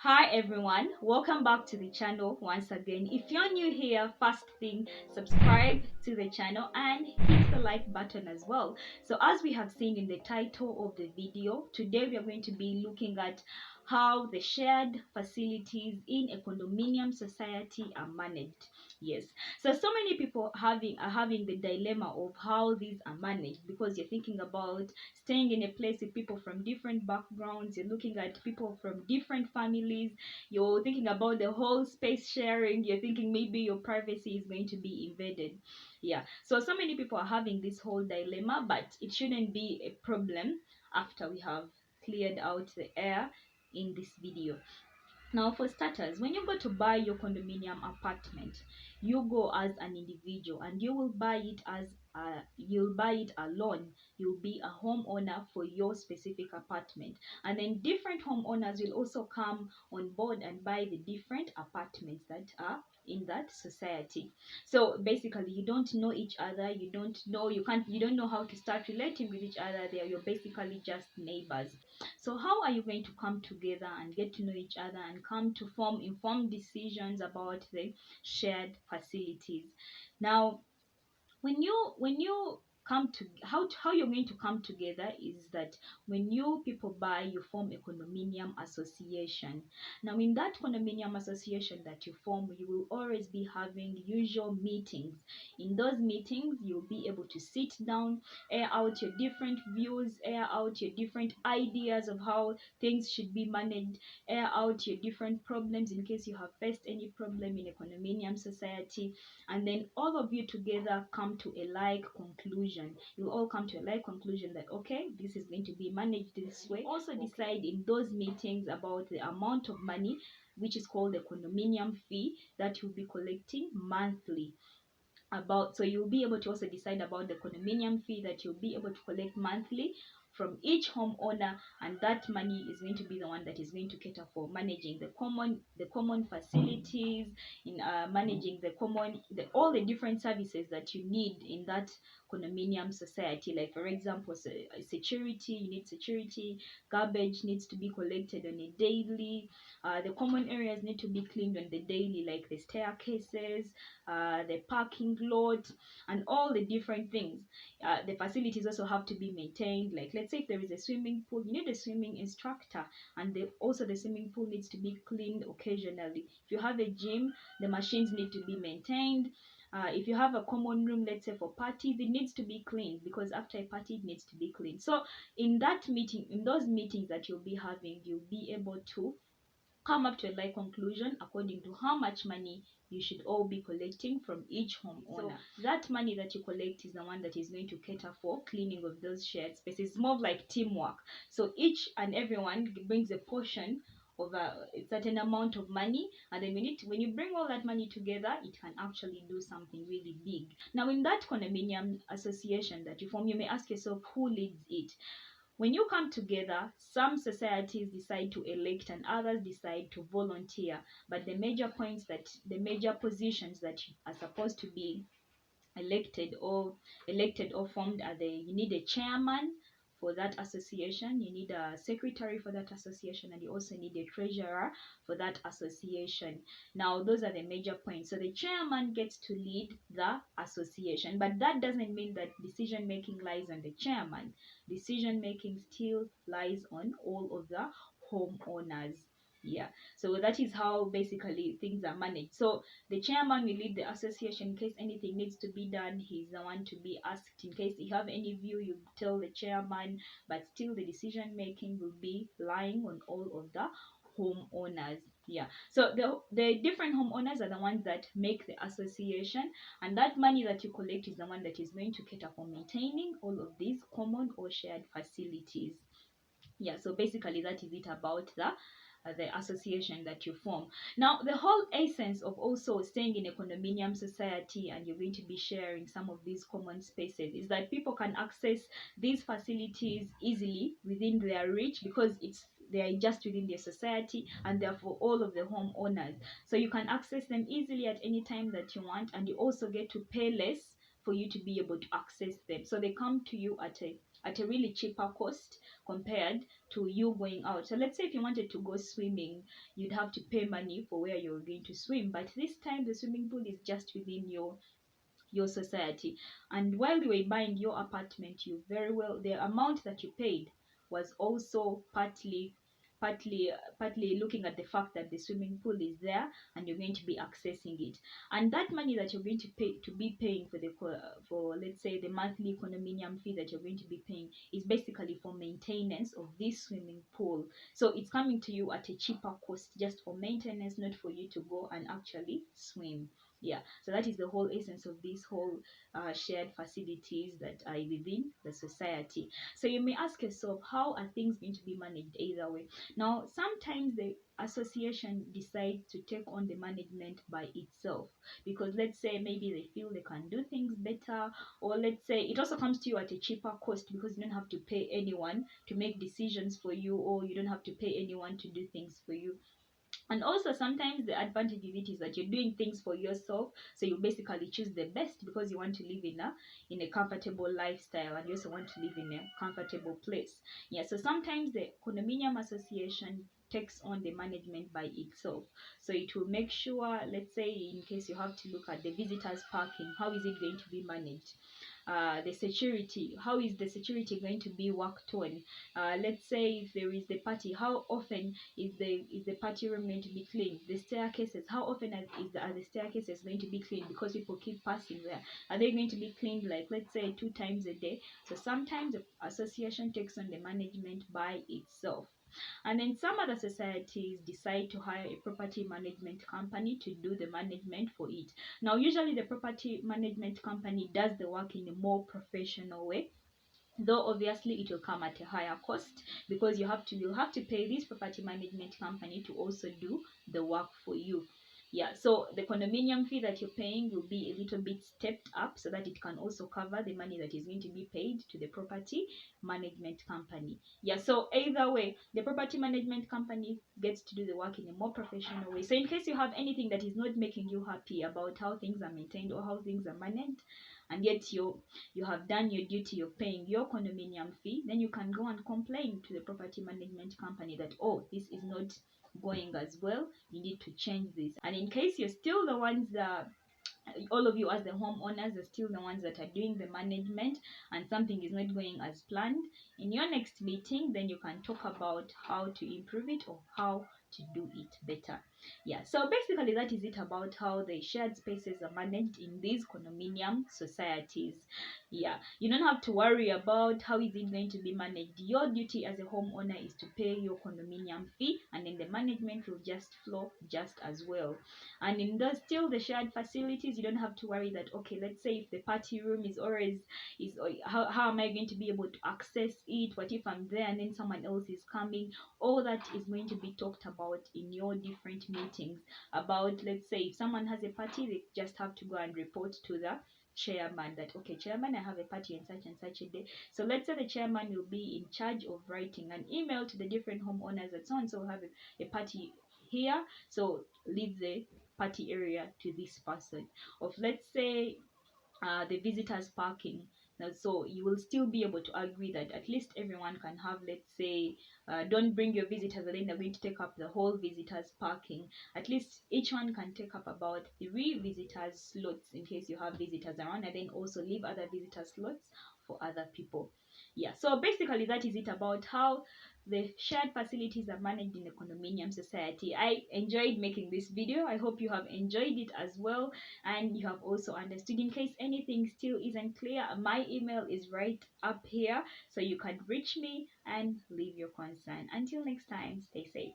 Hi everyone, welcome back to the channel once again. If you're new here, first thing, subscribe to the channel and hit the like button as well. So as we have seen in the title of the video, today we are going to be looking at how the shared facilities in a condominium society are managed. Yes, so many people are having the dilemma of how these are managed, because you're thinking about staying in a place with people from different backgrounds, you're looking at people from different families, you're thinking about the whole space sharing, you're thinking maybe your privacy is going to be invaded. Yeah, so many people are having this whole dilemma, but it shouldn't be a problem after we have cleared out the air in this video. Now, for starters, when you go to buy your condominium apartment, you go as an individual and you will buy it you'll buy it alone. You'll be a homeowner for your specific apartment, and then different homeowners will also come on board and buy the different apartments that are in that society. So basically, you don't know each other. You don't know how to start relating with each other. You're basically just neighbors. So how are you going to come together and get to know each other and come to form informed decisions about the shared facilities? Now, when you come to how you're going to come together is that when you people buy, you form a condominium association. Now, in that condominium association that you form, you will always be having usual meetings. In those meetings, you'll be able to sit down, air out your different views, air out your different ideas of how things should be managed, air out your different problems in case you have faced any problem in a condominium society, and then all of you together come to a like conclusion. You all come to a like conclusion that okay, this is going to be managed this way. Also decide in those meetings about the amount of money, which is called the condominium fee, that you'll be collecting monthly. So you'll be able to also decide about the condominium fee that you'll be able to collect monthly from each homeowner, and that money is going to be the one that is going to cater for managing the common facilities, in managing all the different services that you need in that condominium society. Like, for example, security, you need security, garbage needs to be collected on a daily, the common areas need to be cleaned on the daily, like the staircases, the parking lot, and all the different things. The facilities also have to be maintained. Like, let's say if there is a swimming pool, you need a swimming instructor, and also the swimming pool needs to be cleaned occasionally. If you have a gym, the machines need to be maintained. If you have a common room, let's say for parties, it needs to be cleaned, because after a party it needs to be cleaned. So in those meetings that you'll be having, you'll be able to come up to a like conclusion according to how much money you should all be collecting from each homeowner. So that money that you collect is the one that is going to cater for cleaning of those shared spaces. It's more of like teamwork. So each and everyone brings a portion of a certain amount of money, and then when you bring all that money together, it can actually do something really big. Now, in that condominium association that you form, you may ask yourself, who leads it? When you come together, some societies decide to elect and others decide to volunteer. But the major positions that are supposed to be elected or formed are you need a chairman for that association, you need a secretary for that association, and you also need a treasurer for that association. Now, those are the major points. So the chairman gets to lead the association, but that doesn't mean that decision making lies on the chairman. Decision making still lies on all of the homeowners. Yeah, so that is how basically things are managed. So the chairman will lead the association. In case anything needs to be done, he's the one to be asked. In case you have any view, you tell the chairman, but still the decision making will be lying on all of the homeowners. Yeah, so the different homeowners are the ones that make the association, and that money that you collect is the one that is going to cater for maintaining all of these common or shared facilities. Yeah, so basically that is it about the association that you form. Now, the whole essence of also staying in a condominium society and you're going to be sharing some of these common spaces is that people can access these facilities easily within their reach, because they are just within their society and they're for all of the homeowners. So you can access them easily at any time that you want, and you also get to pay less for you to be able to access them. So they come to you at a at a really cheaper cost compared to you going out. So let's say if you wanted to go swimming, you'd have to pay money for where you're going to swim, but this time the swimming pool is just within your society. And while you were buying your apartment, you very well, the amount that you paid was also partly looking at the fact that the swimming pool is there and you're going to be accessing it. And that money that you're going to be paying for for, let's say, the monthly condominium fee that you're going to be paying is basically for maintenance of this swimming pool. So it's coming to you at a cheaper cost just for maintenance, not for you to go and actually swim. Yeah, so that is the whole essence of these whole shared facilities that are within the society. So you may ask yourself, how are things going to be managed either way? Now, sometimes the association decides to take on the management by itself, because let's say maybe they feel they can do things better, or let's say it also comes to you at a cheaper cost because you don't have to pay anyone to make decisions for you, or you don't have to pay anyone to do things for you. And also sometimes the advantage of it is that you're doing things for yourself, so you basically choose the best because you want to live in a comfortable lifestyle, and you also want to live in a comfortable place. Yeah, so sometimes the condominium association takes on the management by itself. So it will make sure, let's say in case you have to look at the visitors parking, how is it going to be managed? The security, how is the security going to be worked on? Let's say if there is the party, how often is the party room going to be cleaned? The staircases, how often are the staircases going to be cleaned because people keep passing there? Are they going to be cleaned, like, let's say 2 times a day? So sometimes the association takes on the management by itself. And then some other societies decide to hire a property management company to do the management for it. Now, usually the property management company does the work in a more professional way, though obviously it will come at a higher cost, because you'll have to pay this property management company to also do the work for you. Yeah, so the condominium fee that you're paying will be a little bit stepped up so that it can also cover the money that is going to be paid to the property management company. Yeah, so either way, the property management company gets to do the work in a more professional way. So in case you have anything that is not making you happy about how things are maintained or how things are managed, and yet you have done your duty of paying your condominium fee, then you can go and complain to the property management company that, oh, this is not going as well, you need to change this. And in case you're still the ones that, all of you as the homeowners are still the ones that are doing the management, and something is not going as planned, in your next meeting, then you can talk about how to improve it or how to do it better. Yeah, so basically that is it about how the shared spaces are managed in these condominium societies. Yeah, you don't have to worry about how is it going to be managed. Your duty as a homeowner is to pay your condominium fee, and then the management will just flow just as well. And in those still the shared facilities, you don't have to worry that, okay, let's say if the party room is always is how am I going to be able to access it? What if I'm there and then someone else is coming? All that is going to be talked about in your different meetings. About, let's say if someone has a party, they just have to go and report to the chairman that, okay, chairman, I have a party and such a day. So let's say the chairman will be in charge of writing an email to the different homeowners that so and so have a party here, so leave the party area to this person. Of, let's say, the visitors parking. Now, so you will still be able to agree that at least everyone can have, let's say, don't bring your visitors and then they're going to take up the whole visitors parking. At least each one can take up about 3 visitors slots in case you have visitors around, and then also leave other visitor slots for other people. Yeah, so basically that is it about how the shared facilities are managed in the condominium society. I enjoyed making this video. I hope you have enjoyed it as well, and you have also understood. In case anything still isn't clear, my email is right up here, so you can reach me and leave your concern. Until next time, stay safe.